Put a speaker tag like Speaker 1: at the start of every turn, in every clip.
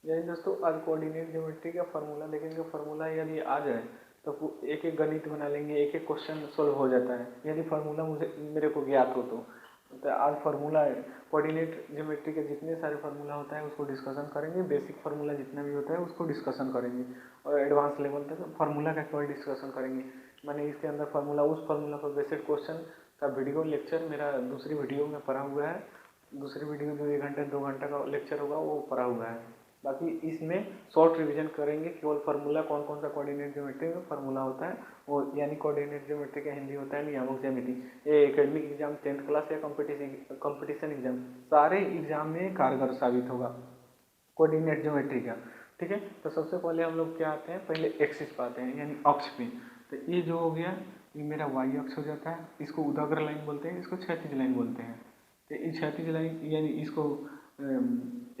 Speaker 1: यानी दोस्तों आज कोऑर्डिनेट ज्योमेट्री का फार्मूला देखेंगे। फार्मूला यदि आ जाए तो एक एक गणित बना लेंगे, एक एक क्वेश्चन सोल्व हो जाता है यदि फार्मूला मेरे को ज्ञात हो तो आज फार्मूला कोऑर्डिनेट ज्योमेट्री के जितने सारे फार्मूला होता है उसको डिस्कशन करेंगे। बेसिक फार्मूला जितना भी होता है उसको डिस्कशन करेंगे और एडवांस लेवल तक फार्मूला का केवल डिस्कशन करेंगे। मैंने इसके अंदर फार्मूला उस फार्मूला पर बेस्ड क्वेश्चन का वीडियो लेक्चर मेरा दूसरी वीडियो में पढ़ा हुआ है। दूसरी वीडियो जो 1 घंटे 2 घंटे का लेक्चर होगा वो पढ़ा हुआ है। बाकी इसमें शॉर्ट रिवीजन करेंगे, केवल फार्मूला कौन कौन सा कोऑर्डिनेट ज्योमेट्री का फार्मूला होता है वो, यानी कोऑर्डिनेट ज्योमेट्री का हिंदी होता है नियामक ज्यामिति। ये एकेडमिक एग्जाम 10th क्लास या कंपटीशन एग्जाम सारे एग्जाम में कारगर साबित होगा कोऑर्डिनेट ज्योमेट्री का। ठीक है, तो सबसे पहले हम लोग क्या आते हैं, पहले एक्सिस पाते हैं यानी अक्ष पे। तो ये जो हो गया ये मेरा वाई अक्ष हो जाता है, इसको उदाग्र लाइन बोलते हैं, इसको क्षैतिज लाइन बोलते हैं। तो ये क्षैतिज लाइन यानी इसको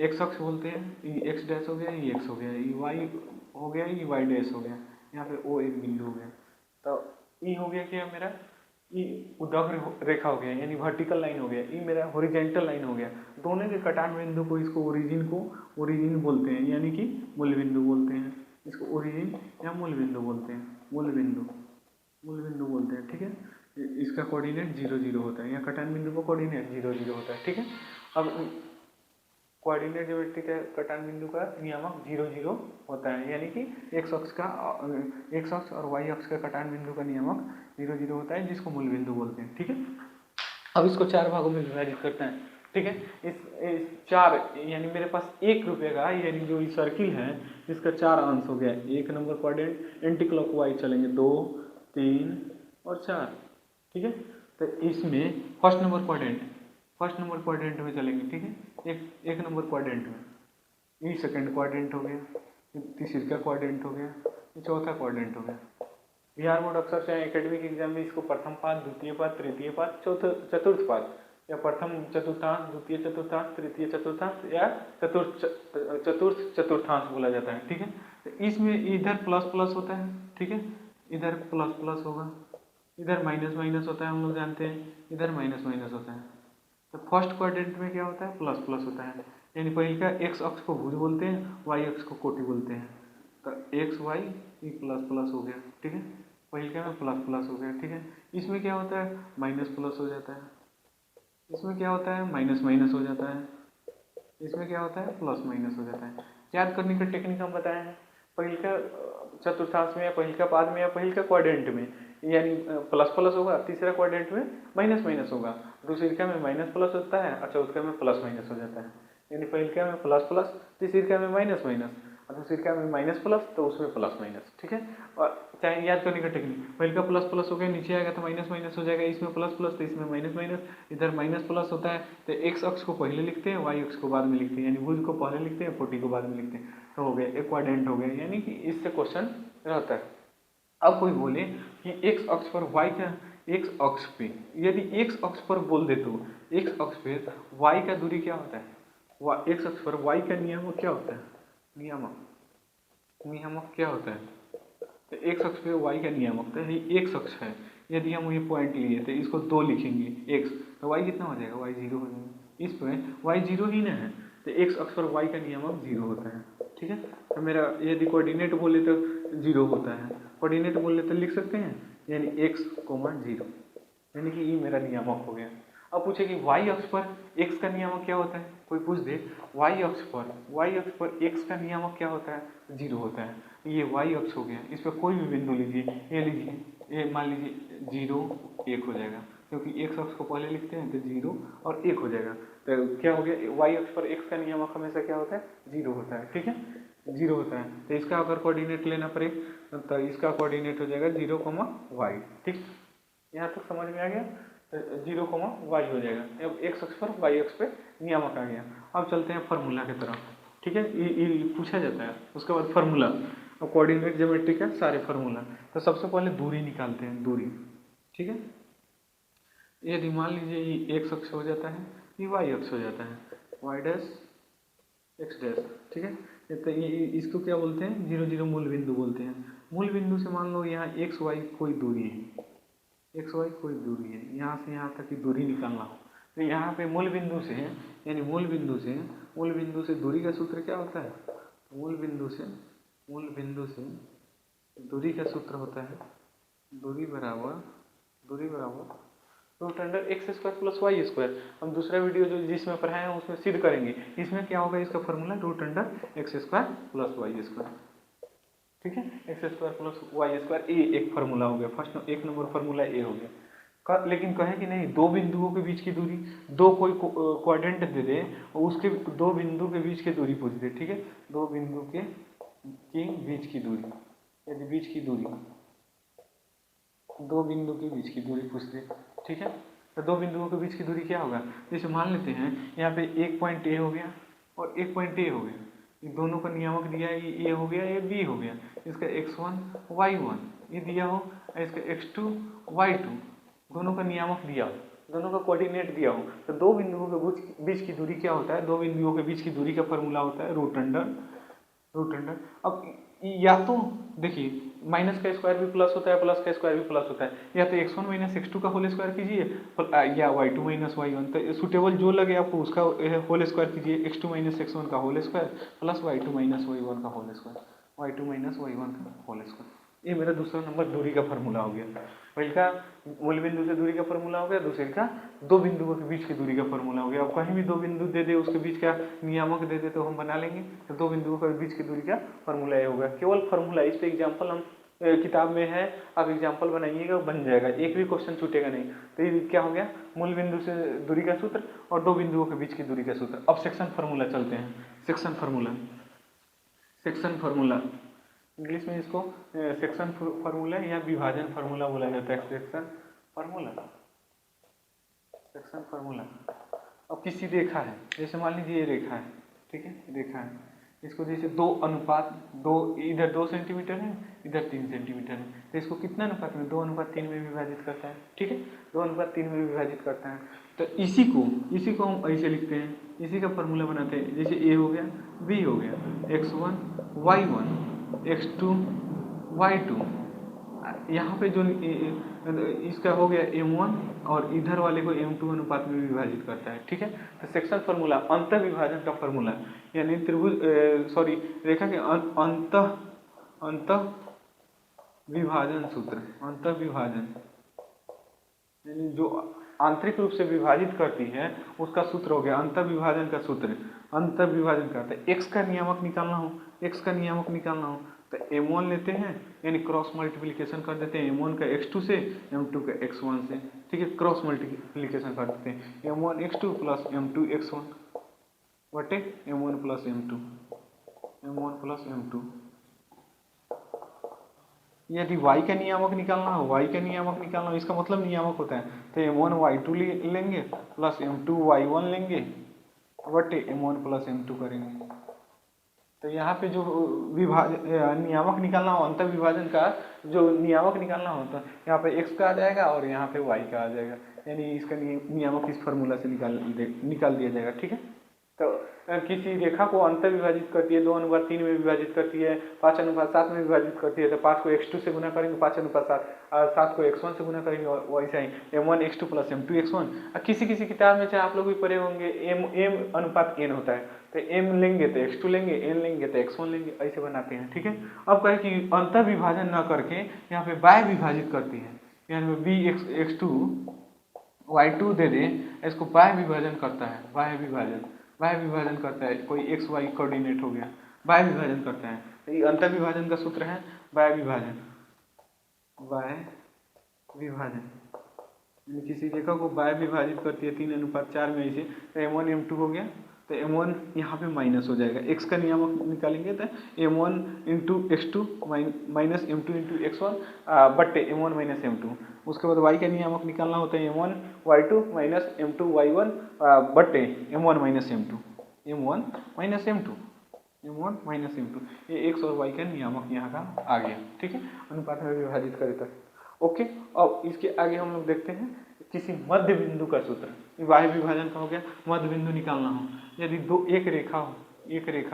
Speaker 1: एक्स अक्ष बोलते हैं। ये एक्स डैश हो गया, ये एक्स हो गया, ये वाई हो गया, ये वाई डैश हो गया, यहाँ पे ओ एक बिंदु हो गया। तो ये हो गया क्या मेरा, ये उदाग्र रेखा हो गया यानी वर्टिकल लाइन हो गया, ये मेरा हॉरिजेंटल लाइन हो गया। दोनों के कटान बिंदु को इसको ओरिजिन बोलते हैं यानी कि मूल बिंदु बोलते हैं। इसको ओरिजिन या मूल बिंदु बोलते हैं, मूल बिंदु बोलते हैं। ठीक है, इसका कोऑर्डिनेट 0 0 होता है, या कटान बिंदु का कोऑर्डिनेट 0 0 होता है। ठीक है, अब कोऑर्डिनेट ज्योमेट्री के कटान बिंदु का नियामक 0 0 होता है यानी कि एक्स अक्ष और वाई अक्ष का कटान बिंदु का नियामक 0 0 होता है जिसको मूल बिंदु बोलते हैं। ठीक है, अब इसको 4 भागों में विभाजित करते हैं। ठीक है, इस 4 यानी मेरे पास 1 रुपये का यानी जो ये सर्किल है इसका 4 अंश हो गया। 1 नंबर क्वाड्रेंट एंटी क्लॉकवाइज चलेंगे, 2 3 और 4। ठीक है, तो इसमें फर्स्ट नंबर क्वाड्रेंट में चलेंगे। ठीक है, एक नंबर क्वाड्रेंट में, ये सेकंड क्वाड्रेंट हो गया, ये तीसरा क्वाड्रेंट हो गया, ये चौथा क्वाड्रेंट हो गया। बिहार बोर्ड अक्सर चाहे एकेडमिक एग्जाम में इसको प्रथम पाद, द्वितीय पाद, तृतीय पाद, चतुर्थ पाद या प्रथम चतुर्थांश, द्वितीय चतुर्थांश, तृतीय चतुर्थांश या चतुर्थ चतुर्थांश बोला जाता है। ठीक है, तो इसमें इधर प्लस प्लस होता है। ठीक है, इधर प्लस प्लस होगा, इधर माइनस माइनस होता है, हम लोग जानते हैं, इधर माइनस माइनस होता है। तो फर्स्ट क्वाड्रेंट में क्या होता है, प्लस प्लस होता है यानी पहले का एक्स अक्ष को भुज बोलते हैं, वाई अक्ष को कोटि बोलते हैं। तो एक्स वाई ये प्लस प्लस हो गया। ठीक है, पहले का में प्लस प्लस हो गया। ठीक है, इसमें क्या होता है, माइनस प्लस हो जाता है, इसमें क्या होता है, माइनस माइनस हो जाता है, इसमें क्या होता है, प्लस माइनस हो जाता है। याद करने का टेक्निक हम बताए हैं, पहले का चतुर्थांश में या पहले का पाद में या पहले का क्वाड्रेंट में यानी प्लस प्लस होगा, तीसरा क्वाड्रेंट में माइनस माइनस होगा, दूसरे में माइनस प्लस होता है और चौथे में प्लस माइनस हो जाता है। यानी पहले में प्लस प्लस, तीसरे में माइनस माइनस और दूसरे में माइनस प्लस, तो उसमें प्लस माइनस। ठीक है, और चाहे याद करने का टेक्निक, पहले का प्लस प्लस हो गया, नीचे आएगा तो माइनस माइनस हो जाएगा, इसमें प्लस प्लस तो इसमें माइनस माइनस, इधर माइनस प्लस होता है तो एक्स अक्ष को पहले लिखते हैं, वाई अक्ष को बाद में लिखते हैं, यानी भुज को पहले लिखते हैं, कोटि को बाद में लिखते हैं। तो हो गया एक क्वाड्रेंट हो गया, यानी कि इससे क्वेश्चन रहता है। अब कोई बोले कि एक्स अक्ष पर वाई का, एक्स अक्ष पे यदि एक्स अक्ष पर बोल दे तो एक्स अक्ष पे वाई का दूरी क्या होता है, एक्स अक्ष पर वाई का नियामक क्या होता है, नियामक क्या होता है, तो एक्स अक्ष पे वाई का नियामक, तो एक्स अक्ष है, यदि हम ये पॉइंट लिए तो इसको 2 लिखेंगे एक्स, तो वाई कितना हो जाएगा, वाई 0 हो जाएगा। इस पे वाई 0 ही ना है, तो एक्स अक्ष पर वाई का नियामक 0 होता है। ठीक है, तो मेरा यदि कोऑर्डिनेट बोले तो 0 होता है, कोऑर्डिनेट बोले तो लिख सकते हैं यानी x, 0 यानी कि ये मेरा नियामक हो गया। अब पूछे कि y अक्ष पर x का नियामक क्या होता है, कोई पूछ दे y अक्ष पर x का नियामक क्या होता है, 0 होता है। ये y अक्ष हो गया, इस पर कोई भी बिंदु लीजिए, ये लीजिए, ये मान लीजिए 0 1 हो जाएगा, क्योंकि x अक्ष को पहले लिखते हैं तो 0 और 1 हो जाएगा। तो क्या हो गया, y अक्ष पर x का नियामक हमेशा क्या होता है, 0 होता है। ठीक है, 0 होता है, तो इसका अगर कोऑर्डिनेट लेना पड़े तो इसका कोऑर्डिनेट हो जाएगा 0, y। ठीक, यहाँ तक समझ में आ गया, तो 0, y हो जाएगा। अब x अक्ष पर y अक्ष पे नियामक आ गया। अब चलते हैं फार्मूला की तरफ। ठीक है, ये पूछा जाता है, उसके बाद फार्मूला, अब कोऑर्डिनेट ज्योमेट्री का सारे फार्मूला। तो सबसे पहले दूरी निकालते हैं, दूरी। ठीक है, यदि मान लीजिए ये x अक्ष हो जाता है, ये y अक्ष हो जाता है, y डैश x डैश। ठीक है, तो इसको क्या बोलते हैं, 0 0 मूल बिंदु बोलते हैं। मूल बिंदु से मान लो यहाँ x y कोई दूरी है, x y कोई दूरी है, यहाँ से यहाँ तक की दूरी निकालना हो तो यहाँ पे मूल बिंदु से यानी मूल बिंदु से दूरी का सूत्र क्या होता है, मूल बिंदु से दूरी का सूत्र होता है दूरी बराबर root under x square plus Y square. हम दूसरा वीडियो जो जिसमें पढ़ाए हैं उसमें सिद्ध करेंगे। इसमें क्या होगा, इसका formula root under x square plus Y square, ठीक है। X square plus Y square, ए एक फार्मूला हो गया, फर्स्ट एक नंबर फार्मूला ए हो गया। लेकिन कहे कि नहीं, दो बिंदुओं के बीच की दूरी, दो कोई क्वाड्रेंट दे दे और उसके दो बिंदु के बीच की दूरी पूछ दे, ठीक है। दो बिंदु के बीच की दूरी, यदि बीच की दूरी, दो बिंदु के बीच की दूरी पूछ दे, ठीक है। तो दो बिंदुओं के बीच की दूरी क्या होगा, जैसे मान लेते हैं यहाँ पे एक पॉइंट ए हो गया और एक पॉइंट ए हो गया, इन दोनों का नियामक दिया है, ये ए हो गया, ये बी हो गया, इसका x1 y1 ये दिया हो, इसका x2 y2 दोनों का नियामक दिया हो, दोनों का कोऑर्डिनेट दिया हो, तो दो बिंदुओं के बीच की दूरी क्या होता है, दो बिंदुओं के बीच की दूरी का फॉर्मूला होता है रूट अंडर। अब या तो देखिए माइनस का स्क्वायर भी प्लस होता है, प्लस का स्क्वायर भी प्लस होता है, या तो x1 माइनस x2 का होल स्क्वायर कीजिए या y2 माइनस y1, तो सुटेबल जो लगे आपको उसका होल स्क्वायर कीजिए, x2 माइनस x1 का whole square plus y2 minus y1 का whole square, y2 minus y1 का होल स्क्वायर। ये मेरा दूसरा नंबर दूरी का फॉर्मूला हो गया। पहले का मूल बिंदु से दूरी का फॉर्मूला हो गया, दूसरे का दो बिंदुओं के बीच की दूरी का फॉर्मूला हो गया। अब कहीं भी दो बिंदु दे दे, उसके बीच का नियामक दे दे तो हम बना लेंगे, तो दो बिंदुओं के बीच की दूरी का फॉर्मूला ये होगा। केवल फॉर्मूला, इस पे एग्जाम्पल हम किताब में है, आप एग्जाम्पल बनाइएगा बन जाएगा, एक भी क्वेश्चन छूटेगा नहीं। तो ये क्या हो गया, मूल बिंदु से दूरी का सूत्र और दो बिंदुओं के बीच की दूरी का सूत्र। अब सेक्शन फार्मूला चलते हैं, सेक्शन फार्मूला इंग्लिश में इसको सेक्शन फार्मूला या विभाजन फार्मूला बोला जाता है। Section formula. अब किसी रेखा है, जैसे मान लीजिए ये रेखा है, ठीक है, रेखा है, इसको जैसे 2:2, इधर 2 सेंटीमीटर है, इधर 3 सेंटीमीटर है, तो इसको कितना अनुपात में, 2:3 में विभाजित करता है, ठीक है, 2:3 में विभाजित करता है। तो इसी को हम ऐसे लिखते हैं, इसी का फार्मूला बनाते हैं, जैसे ए हो गया, बी हो गया, x1 y1 x2 y2, यहाँ पे जो इसका हो गया m1 और इधर वाले को m2 अनुपात में विभाजित करता है, ठीक है। तो सेक्शन फार्मूला अंत विभाजन का फार्मूला, यानी त्रिभुज रेखा के अंत विभाजन सूत्र, अंत विभाजन यानी जो आंतरिक रूप से विभाजित करती है उसका सूत्र हो गया अंत विभाजन का सूत्र। अंत विभाजन करता है, x का नियामक निकालना हो तो m1 लेते हैं, यानी क्रॉस मल्टीप्लिकेशन कर देते हैं m1 का x2 से, m2 का x1 से, ठीक है, क्रॉस मल्टीप्लिकेशन कर देते हैं, m1 x2 plus m2 x1 बटे m1 प्लस m2। यदि y का नियामक निकालना हो, इसका मतलब नियामक होता है, तो m1 y2 लेंगे प्लस m2 y1 लेंगे बटे m1 प्लस m2 करेंगे। तो यहाँ पे जो नियामक निकालना हो, अंतर विभाजन का जो नियामक निकालना हो, तो यहाँ पे x का आ जाएगा और यहाँ पे y का आ जाएगा, यानी इसका नियामक इस फार्मूला से निकाल दिया जाएगा, ठीक है। तो किसी रेखा को अंतर विभाजित करती है, 2:3 में विभाजित करती है, 5:7 में विभाजित करती है, तो 5 को x2 से गुना करेंगे 5:7, 7 को x1 से गुना करेंगे, वैसा ही m1 x2 plus m2 x1। किसी किताब में चाहे आप लोग भी पढ़े होंगे m अनुपात n होता है, तो m लेंगे तो x2 लेंगे, n लेंगे तो x1 लेंगे, ऐसे बनाते हैं, ठीक है। अब कहे कि अंतर विभाजन न करके यहाँ पे बाय विभाजित करती है, यानी b x2 y2 दे दे, इसको बाय विभाजन करता है, बाय विभाजन करता है, कोई x y कोऑर्डिनेट हो गया, बाय विभाजन करता है। तो ये अंतर विभाजन का सूत्र है बाय विभाजन। किसी रेखा को बाय विभाजित करती है 3:4 में, ऐसे तो m1 m2 हो गया, तो m1 यहाँ पे माइनस हो जाएगा, x का नियामक निकालेंगे तो m1 into x2 minus m2 into x1 बट्टे m1 माइनस m2। उसके बाद y का नियामक निकालना होता है m1 y2 minus m2 y1 बट्टे m1 माइनस m2। ये x और y का नियामक यहाँ का आ गया, ठीक है, अनुपात में विभाजित करे तक। ओके, अब इसके आगे हम लोग देखते हैं किसी मध्य बिंदु का सूत्र। बाह्य विभाजन का हो गया, मध्य बिंदु निकालना हो, यदि एक रेखा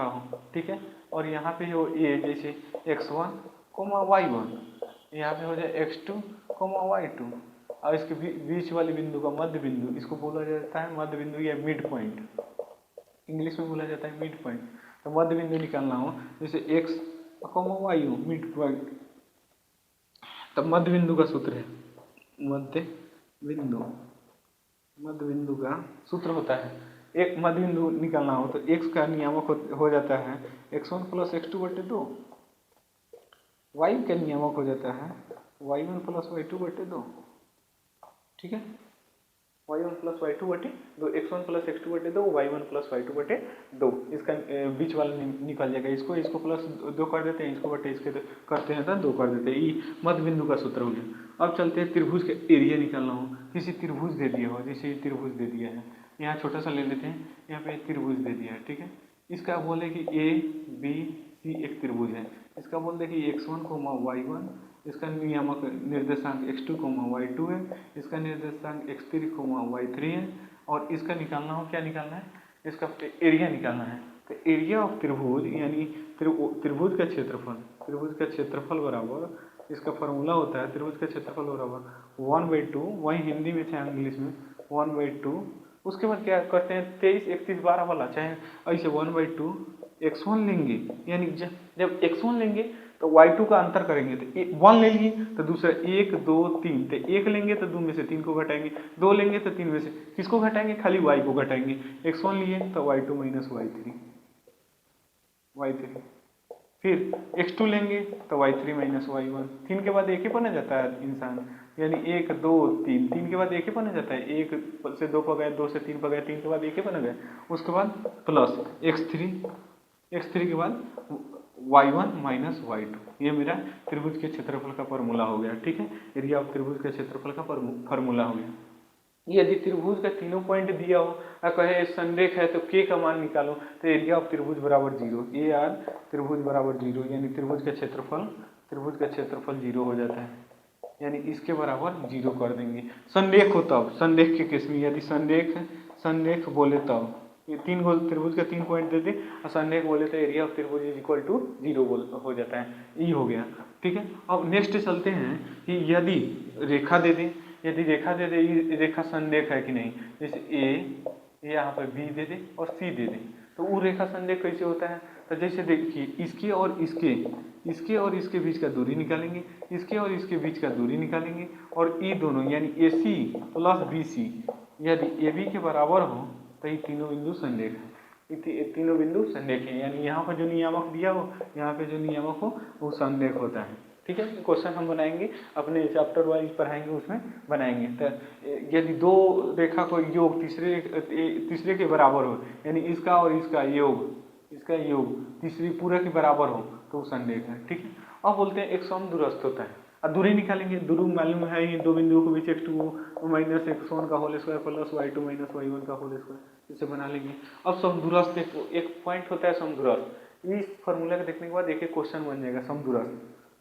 Speaker 1: हो, ठीक है, और यहाँ पे हो ए, जैसे x1, y1, यहाँ पे हो जाए x2, y2, और इसके बीच वाले बिंदु का मध्य बिंदु, इसको बोला जाता है मध्य बिंदु या मिड पॉइंट, इंग्लिश में बोला जाता है मिड पॉइंट। तो मध्य बिंदु निकालना हो, जैसे x कॉमा वाई हो मिड पॉइंट, तब मध्य बिंदु का सूत्र है, मध्य बिंदु का सूत्र होता है, एक मध्य बिंदु निकालना हो तो x का नियामक हो जाता है x1 प्लस x2 बटे 2, y का नियामक हो जाता है y1 प्लस y2 बटे 2, ठीक है, y1 प्लस y2 बटे 2, x1 प्लस x2 बटे 2, y1 प्लस y2 बटे 2, इसका बीच वाला निकल जाएगा, इसको प्लस 2 कर देते हैं, इसको बटे इसके करते हैं तो 2 कर देते हैं, ये मध्य बिंदु का सूत्र हो गया। अब चलते हैं त्रिभुज के एरिया निकालना हो, किसी त्रिभुज दे दिया हो, जैसे त्रिभुज दे दिया है, यहाँ छोटा सा ले लेते हैं, यहाँ पे त्रिभुज दे दिया है, ठीक है, इसका बोले कि ए बी सी एक त्रिभुज है, इसका बोल दे कि x1 कोमा y1, इसका नियामक निर्देशांक x2 कोमा y2 है, इसका निर्देशांक x3 कोमा y3 है, और इसका निकालना हो, क्या निकालना है, इसका एरिया निकालना है। तो एरिया ऑफ त्रिभुज यानी त्रिभुज का क्षेत्रफल बराबर, इसका फॉर्मूला होता है त्रिभुज का क्षेत्रफल बराबर 1/2, वही हिंदी में चाहे इंग्लिश में 1/2, उसके बाद क्या करते हैं 23, 31, 12 वाला, चाहे ऐसे 1/2 x1 लेंगे, यानी जब x1 लेंगे तो y2 का अंतर करेंगे, तो 1 ले लिए तो दूसरा 1 2 3, तो 1 लेंगे तो 2 में से 3 को घटाएंगे, 2 लेंगे तो 3 में से किसको घटाएंगे, खाली y को घटाएंगे, x1 लिए तो y2 माइनस y3, फिर x2 लेंगे तो y3 माइनस y1, 3 के बाद एक ही बना जाता है इंसान, यानी 1 2 3, 3 के बाद एक ही बना जाता है, 1 से 2 पर गए, 2 से 3 पर गए, 3 के बाद एक ही बना गए, उसके बाद प्लस x3 के बाद y1 माइनस y2, ये मेरा त्रिभुज के क्षेत्रफल का फॉर्मूला हो गया, ठीक है, एरिया ऑफ त्रिभुज के क्षेत्रफल का फॉर्मूला हो गया। यदि त्रिभुज का तीनों पॉइंट दिया हो और कहे संरेख है तो k का मान निकालो, तो एरिया ऑफ त्रिभुज बराबर 0, ए आर त्रिभुज बराबर 0, यानी त्रिभुज का क्षेत्रफल 0 हो जाता है, यानी इसके बराबर 0 कर देंगे। संरेख हो तब, संरेख के केस में यदि संरेख बोले तब, ये तीन त्रिभुज का 3 पॉइंट दे दे और संरेख बोले तो एरिया ऑफ त्रिभुज इज इक्वल टू 0 हो जाता है, ये हो गया, ठीक है। अब नेक्स्ट चलते हैं कि यदि रेखा दे दे, ये रेखा संरेख है कि नहीं, जैसे ए यहाँ पर बी दे दे और सी दे दे, तो वो रेखा संरेख कैसे होता है, तो जैसे देखिए इसके और इसके बीच का दूरी निकालेंगे, इसके और इसके बीच का दूरी निकालेंगे, और ये दोनों यानी ए सी प्लस बी सी यदि ए बी के बराबर हो तो ये तीनों बिंदु संरेख है, तीनों बिंदु संरेख है, यानी यहाँ पर जो नियामक दिया हो, यहाँ पे जो नियामक हो वो संरेख होता है, ठीक है। क्वेश्चन हम बनाएंगे अपने चैप्टर वाइज पढ़ाएंगे, उसमें बनाएंगे। तो यदि दो रेखा को योग तीसरे के बराबर हो, यानी इसका और इसका योग तीसरी पूरा के बराबर हो तो वो संरेख है, ठीक है। अब बोलते हैं एक समदूरस्थ होता है, अब दूरी निकालेंगे, दूरी मालूम है ही, दो बिंदुओं के बीच x2 माइनस x1 का whole square plus y2 minus y1 का होल स्क्वायर, इसे बना लेंगे। अब समदूरस्थ एक पॉइंट होता है समदूरस्थ, इस फॉर्मूला को देखने के बाद एक क्वेश्चन बन जाएगा समदूरस्थ।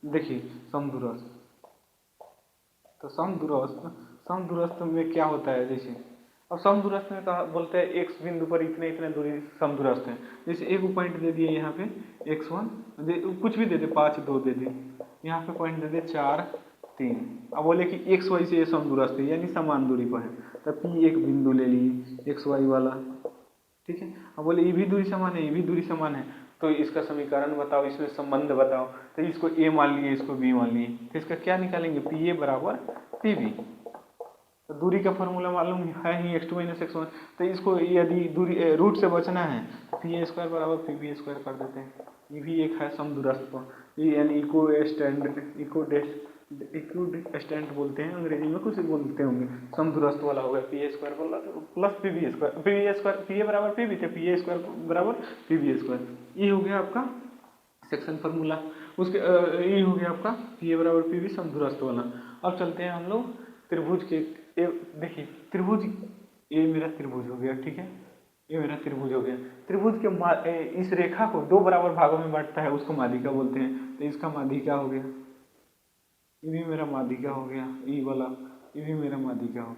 Speaker 1: देखिए समदूरस्थ, तो समदूरस्थ में क्या होता है, जैसे अब समदूरस्थ में कहा बोलते हैं x बिंदु पर इतने दूरी समदूरस्थ है, जैसे एक पॉइंट दे दिए यहाँ पे x1 कुछ भी दे दे 5 2 दे दे, यहाँ पे पॉइंट दे दे 4 3, अब बोले कि x y से ये समदूरस्थ है यानी समान दूरी पर है, तब P एक बिंदु ले लिए x y वाला, ठीक है। अब बोले ये भी दूरी समान है, ये भी दूरी समान है, तो इसका समीकरण बताओ, इसमें संबंध बताओ, तो इसको a मान लिए, इसको b मान लिए, तो इसका क्या निकालेंगे, PA बराबर PB। तो दूरी का फॉर्मूला मालूम है ही x2 माइनस x1, तो इसको यदि दूरी रूट से बचना है तो PA स्क्वायर बराबर PB स्क्वायर कर देते हैं, ये भी एक है समदूरस्थ पर, ये यानी इक्विडिस्टेंट बोलते हैं अंग्रेजी में, कुछ बोलते होंगे, समदूरस्थ वाला होगा PA square plus PB square, PA बराबर PB, तो PA स्क्वायर बराबर PB स्क्वायर, ये हो गया आपका सेक्शन फार्मूला। उसके ये हो गया आपका PA बराबर PB समदूरस्थ वाला। अब चलते हैं हम लोग त्रिभुज के, देखिए त्रिभुज, ये मेरा त्रिभुज हो गया, ठीक है, ये मेरा त्रिभुज हो गया। त्रिभुज के इस रेखा को दो बराबर भागों में बांटता है, उसको माध्यिका बोलते हैं, तो इसका माध्यिका हो गया, ये भी मेरा माध्यिका हो गया, ये वाला ये भी मेरा माध्यिका हो,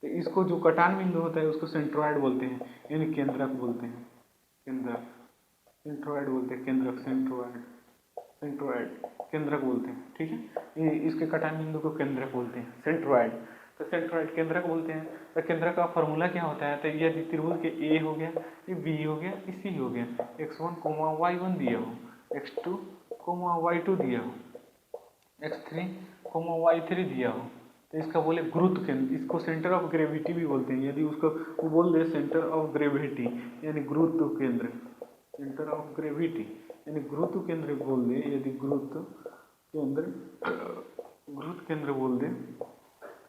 Speaker 1: तो इसको जो कटान बिंदु होता है उसको सेंट्रॉइड बोलते हैं, यानी केंद्रक बोलते हैं, सेंट्रॉइड बोलते हैं, केंद्रक बोलते हैं, ठीक है। ये इसके कटान बिंदु को केंद्रक बोलते हैं, सेंट्रॉइड। तो सेंट्रोइड केंद्रक बोलते हैं। तो केंद्रक का फॉर्मूला क्या होता है, तो यदि त्रिभुज के ए हो गया, ये बी हो गया, ये सी हो गया, x1, y1 दिया हो, x2, y2 दिया हो, x3, y3 दिया हो, तो इसका बोले गुरुत्व केंद्र, इसको सेंटर ऑफ ग्रेविटी भी बोलते हैं। यदि उसको वो बोल दे सेंटर ऑफ ग्रेविटी यानी गुरुत्व केंद्र, सेंटर ऑफ ग्रेविटी यानी गुरुत्व केंद्र बोल दे, यदि गुरुत्व केंद्र बोल दे,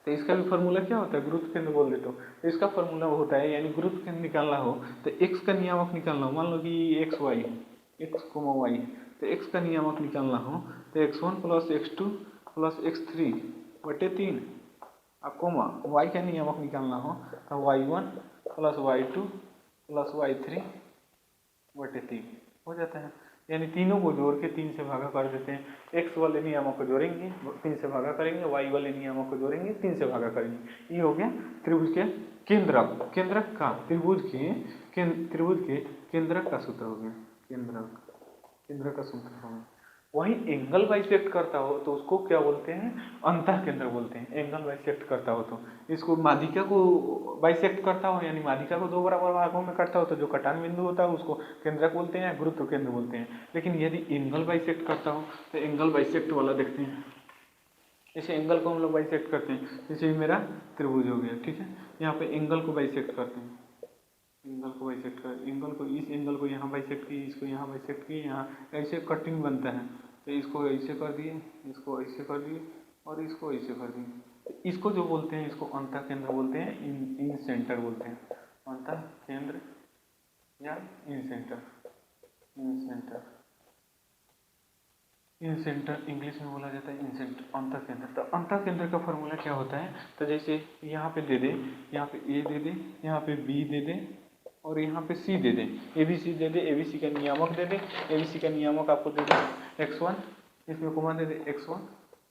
Speaker 1: तो इसका भी फार्मूला क्या होता है, गुरुत्व केंद्र बोल दे तो इसका फार्मूला होता है, यानी गुरुत्व केंद्र निकालना हो तो x का नियामक निकालना हो। मान लो कि x y है, x, y है, तो x का नियामक निकालना हो तो x1 plus x2 plus x3 बटे 3, कोमा y का नियामक निकालना हो तो y1 plus y2 plus y3 बटे 3 हो जाता है। यानी तीनों को जोड़ के 3 से भागा कर देते हैं। x वाले नियामक को जोड़ेंगे 3 से भागा करेंगे, y वाले नियामक को जोड़ेंगे 3 से भागा करेंगे। ये हो गया त्रिभुज के केंद्रक का, त्रिभुज के केंद्रक का सूत्र हो गया, केंद्रक का सूत्र हो गया। वही एंगल बाइसेक्ट करता हो तो उसको क्या बोलते हैं, अंतः केंद्र बोलते हैं। एंगल बाइसेक्ट करता हो तो इसको माध्यिका को बाइसेक्ट करता हो, यानी माध्यिका को 2 बराबर भागों में करता हो तो जो कटान बिंदु होता है उसको केंद्रक बोलते हैं, गुरुत्व केंद्र बोलते हैं। लेकिन यदि एंगल बाइसेक्ट करता हो तो एंगल बाइसेक्ट वाला देखते हैं। जैसे एंगल को हम लोग बाइसेक्ट करते हैं, जैसे मेरा त्रिभुज हो गया, ठीक है, यहाँ पे एंगल को बाइसेक्ट करते हैं, एंगल को बाइसेक्ट कर, एंगल को इस एंगल को यहाँ बाइसेक्ट की, इसको यहाँ बाइसेक्ट की, यहाँ ऐसे कटिंग बनता है तो इसको ऐसे कर दिए, इसको ऐसे कर दिए और इसको ऐसे कर दिए। तो इसको जो बोलते हैं, इसको अंतः केंद्र बोलते हैं, इन सेंटर बोलते हैं, अंतः केंद्र या इन सेंटर, इन सेंटर इंग्लिश में बोला जाता है इन सेंटर, अंतः केंद्र। तो अंतः केंद्र का फॉर्मूला क्या होता है, तो जैसे यहाँ पे दे दे, यहाँ पे ए दे दे, यहाँ पे बी दे दे और यहाँ पे सी दे दे, ABC दे दे, ABC का नियामक दे दे, ABC का नियामक आपको दे दे x1, इसमें कोमा दे दे x1,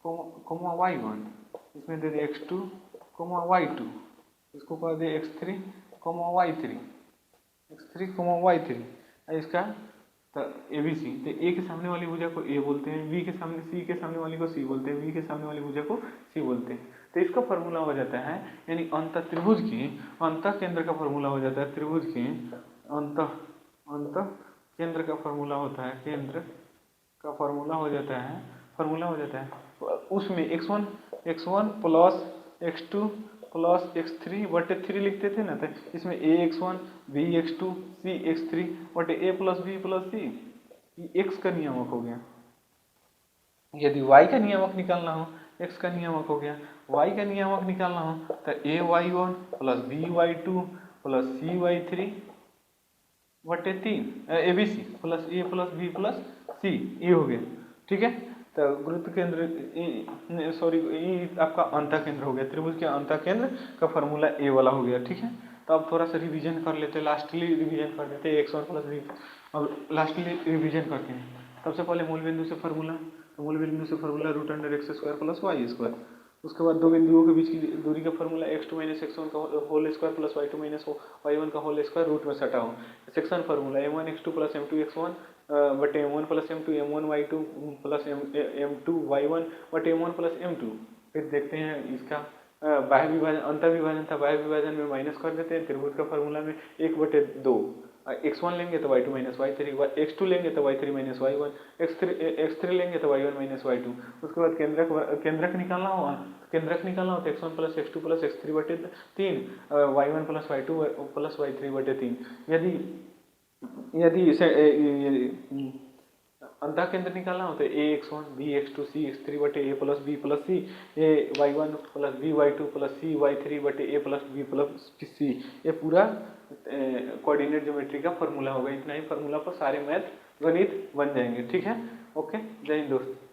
Speaker 1: y1, इसमें दे दे x2, y2, इसको कर दे x3, y3, इसका तो ABC, तो A के सामने वाली भुजा को A बोलते हैं, B के सामने, C के सामने वाली को C बोलते हैं, B के सामने वाली भुजा को C बोलते हैं। तो इसका फॉर्मूला हो जाता है, यानी त्रिभुज के अंतः केंद्र का फॉर्मूला हो जाता है, त्रिभुज के अंतः केंद्र का फॉर्मूला होता है, केंद्र का फॉर्मूला हो जाता है उसमें x1 plus x2 plus x3 बटे 3 लिखते थे ना, तो इसमें ax1 bx2 cx3 बटे a plus b plus c, ये x का नियामक हो गया। यदि y का नियामक निकालना हो, x का नियामक हो गया, y का नियामक निकालना हो तो ay1 plus by2 plus cy3 बटे 3 abc plus a plus b plus c, ये हो गया, ठीक है। तो गुरुत्व केंद्र ये आपका अंतः केंद्र हो गया, त्रिभुज के अंतः केंद्र का फॉर्मूला ए वाला हो गया, ठीक है। तो अब थोड़ा सा रिवीजन कर लेते हैं, लास्टली रिवीजन कर देते हैं x1 प्लस b। अब लास्टली रिवीजन करते हैं। सबसे पहले मूल बिंदु से फॉर्मूला, तो मूल बिंदु से फॉर्मूला √x² प्लस y²। उसके बाद दो बिंदुओं के बीच की दूरी का फॉर्मूला x2 - x1 का whole square plus y2 - y1 का होल स्क्वायर रूट में सटा हो। Section formula m1x2 plus m2x1 बटे m1 plus m2 m1y2 plus m2 y1 बटे m1 प्लस m2। फिर देखते हैं इसका बाह्य विभाजन, अंतर विभाजन था, बाह्य विभाजन में माइनस कर देते हैं। त्रिभुज का फॉर्मूला में 1/2 x1 लेंगे तो y2 - y3, x2 लेंगे तो y3 - y1, x3 लेंगे तो y1 - y2। उसके बाद केंद्रक निकालना हो तो x1 plus x2 plus x3 बटे 3, y1 plus y2 plus y3 बटे 3। यदि अंतः केंद्र निकालना हो तो ax1 bx2 cx3 बटे a plus b plus c, ay1 plus by2 plus cy3 बटे a plus b plus c। ये पूरा कोऑर्डिनेट ज्योमेट्री का फॉर्मूला होगा। इतना ही फॉर्मूला पर सारे मैथ गणित बन जाएंगे, ठीक है। ओके, जय हिंद दोस्त।